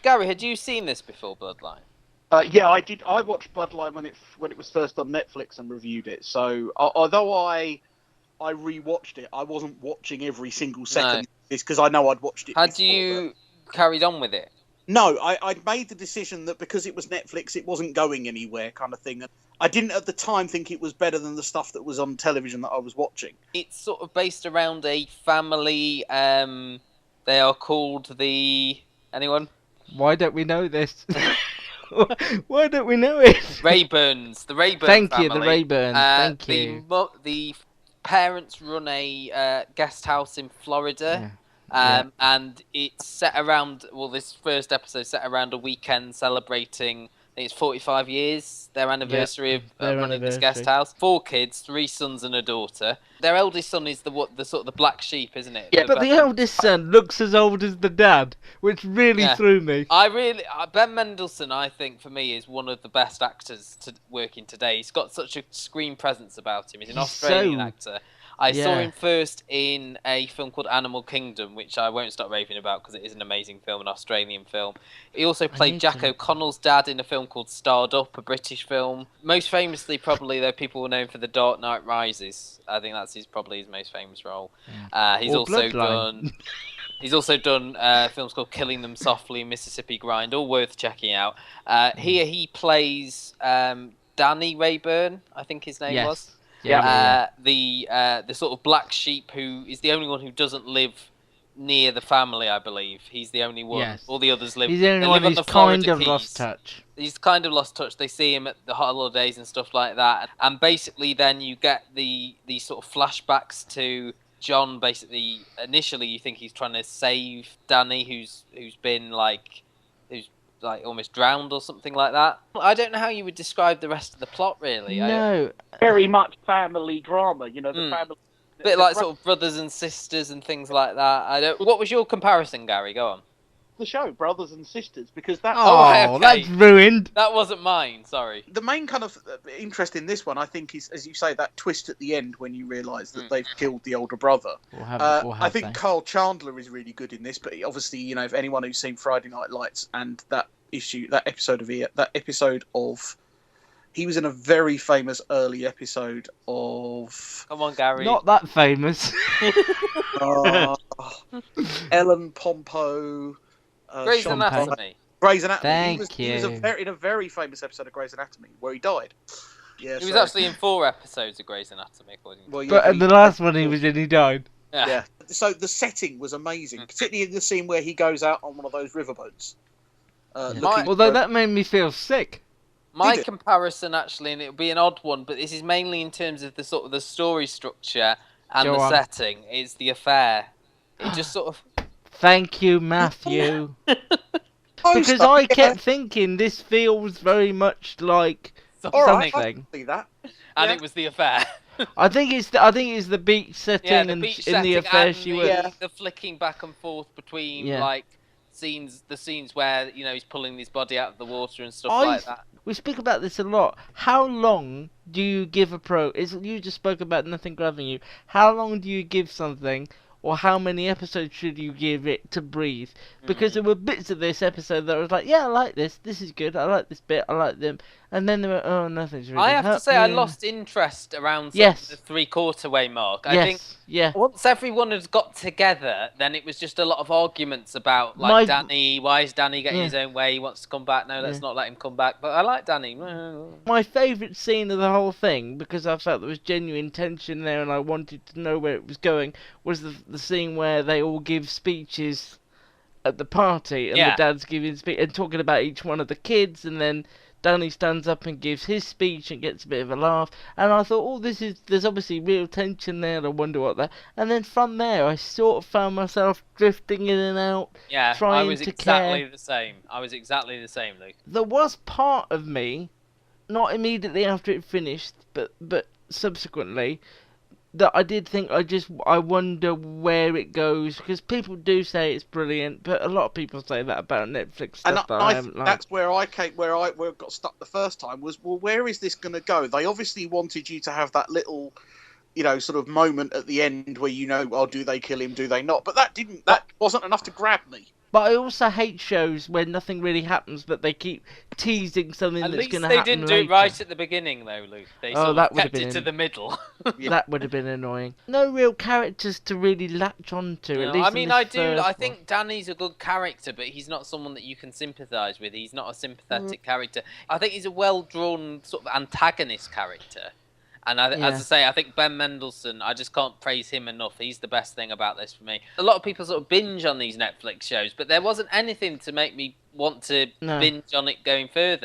Gary, had you seen this before, Bloodline? Yeah, I did. I watched Bloodline when it was first on Netflix and reviewed it. So although I rewatched it, I wasn't watching every single second of this because I know I'd watched it. Had you carried on with it? No, I'd made the decision that because it was Netflix, it wasn't going anywhere, kind of thing. I didn't at the time think it was better than the stuff that was on television that I was watching. It's sort of based around a family. They are called the... Anyone? Why don't we know this? Why don't we know it? Rayburns. The Rayburn Thank family. you, the Rayburns. Thank you. The parents run a guest house in Florida. Yeah. And it's set around, this first episode set around a weekend celebrating, I think it's 45 years, their anniversary of running this guest house. 4 kids, 3 sons and a daughter. Their eldest son is the sort of the black sheep, isn't it? Yeah, but the eldest son looks as old as the dad, which really threw me. Ben Mendelsohn, I think, for me, is one of the best actors working today. He's got such a screen presence about him. He's an Australian actor. I saw him first in a film called Animal Kingdom, which I won't stop raving about because it is an amazing film, an Australian film. He also played Jack O'Connell's dad in a film called Starred Up, a British film. Most famously, probably, though, people will know him for The Dark Knight Rises. I think that's probably his most famous role. He's also done films called Killing Them Softly, Mississippi Grind, all worth checking out. Here he plays Danny Rayburn, I think his name was. The sort of black sheep who is the only one who doesn't live near the family, I believe. He's the only one. Yes. All the others live. He's the only one who's kind of lost touch. He's kind of lost touch. They see him at the holidays and stuff like that. And basically, then you get these sort of flashbacks to John. Basically, initially, you think he's trying to save Danny, who's been almost drowned or something like that. I don't know how you would describe the rest of the plot, really. No. Very much family drama, the family... A bit like sort of brothers and sisters and things like that. What was your comparison, Gary? Go on. The show, Brothers and Sisters, because that's... that's ruined. That wasn't mine, sorry. The main kind of interest in this one, I think, is, as you say, that twist at the end when you realise that they've killed the older brother. I think Carl Chandler is really good in this, but obviously, if anyone who's seen Friday Night Lights and that episode of... He was in a very famous early episode of... Come on, Gary. Not that famous. Ellen Pompeo... Grey's Anatomy. Grey's Anatomy. Thank you. He was in a very famous episode of Grey's Anatomy where he died. Yeah, he was actually in 4 episodes of Grey's Anatomy, according to But in the last one he was in, he died. Yeah. So the setting was amazing, particularly in the scene where he goes out on one of those riverboats. Although that made me feel sick. My comparison, actually, and it would be an odd one, but this is mainly in terms of the sort of the story structure and the setting, is The Affair. It just sort of... Thank you, Matthew. Because I kept thinking this feels very much like something. I see that. And it was The Affair. I think it's the beach setting the beach in setting The Affair and the flicking back and forth between the scenes where he's pulling his body out of the water and stuff like that. We speak about this a lot. How long do you give a you just spoke about nothing grabbing you. How long do you give something, or how many episodes should you give it to breathe? Because there were bits of this episode that I was like, yeah, I like this. This is good. I like this bit. I like them. And then there were, nothing's really. I have to say, I lost interest around the 3/4 way mark. I think once everyone had got together, then it was just a lot of arguments about Danny. Why is Danny getting his own way? He wants to come back. No, let's not let him come back. But I like Danny. My favourite scene of the whole thing, because I felt there was genuine tension there and I wanted to know where it was going, was the scene where they all give speeches at the party and the dad's giving speech and talking about each one of the kids, and then Danny stands up and gives his speech and gets a bit of a laugh, and I thought, there's obviously real tension there, and I wonder what that... And then from there, I sort of found myself drifting in and out, trying I was to exactly care. the same. I was exactly the same, Luke. There was part of me, not immediately after it finished, but subsequently, that I did think, I wonder where it goes, because people do say it's brilliant, but a lot of people say that about Netflix stuff that I haven't liked. That's where I got stuck the first time, was, well, where is this going to go? They obviously wanted you to have that little, sort of moment at the end where do they kill him, do they not? But that wasn't enough to grab me. But I also hate shows where nothing really happens, but they keep teasing something that's going to happen later. At least they didn't do it right at the beginning, though, Luke. They sort of kept it to the middle. That would have been annoying. No real characters to really latch onto. No, at least I mean, I think one. Danny's a good character, but he's not someone that you can sympathise with. He's not a sympathetic character. I think he's a well-drawn sort of antagonist character. And as I say, I think Ben Mendelsohn, I just can't praise him enough. He's the best thing about this for me. A lot of people sort of binge on these Netflix shows, but there wasn't anything to make me want to binge on it going further.